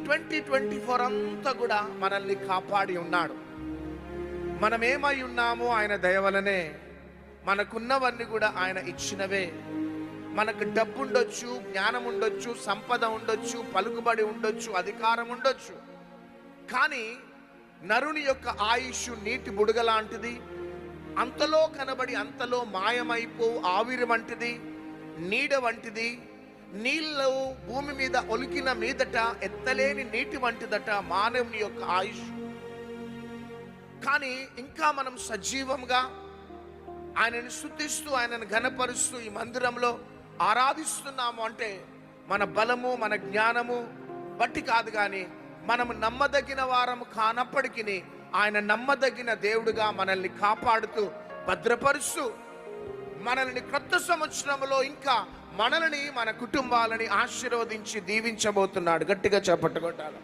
2024 అంతా కూడా మనల్ని కాపాడి ఉన్నాడు. మనం ఏమై ఉన్నామో ఆయన దయ వలనే, మనకున్నవన్నీ కూడా ఆయన ఇచ్చినవే. మనకు డబ్బు ఉండొచ్చు, జ్ఞానం ఉండొచ్చు, సంపద ఉండొచ్చు, పలుకుబడి ఉండొచ్చు, అధికారం ఉండొచ్చు. కానీ నరుని యొక్క ఆయుష్ నీటి బుడగ లాంటిది, అంతలో కనబడి అంతలో మాయమైపోవు ఆవిరి వంటిది, నీడ వంటిది. నీళ్ళు భూమి మీద ఒలికిన మీదట ఎత్తలేని నీటి వంటిదట మానవుని యొక్క ఆయుష్. కానీ ఇంకా మనం సజీవంగా ఆయనను స్తుతిస్తూ ఆయనను ఘనపరుస్తూ ఈ మందిరంలో ఆరాధిస్తున్నాము అంటే మన బలము మన జ్ఞానము బట్టి కాదు, కానీ మనము నమ్మదగిన వారము కానప్పటికీ ఆయన నమ్మదగిన దేవుడుగా మనల్ని కాపాడుతూ భద్రపరుస్తూ మనల్ని క్రొత్త సంవత్సరంలో ఇంకా మనల్ని మన కుటుంబాలని ఆశీర్వదించి దీవించబోతున్నాడు. గట్టిగా చప్పట్లు కొట్టాలి.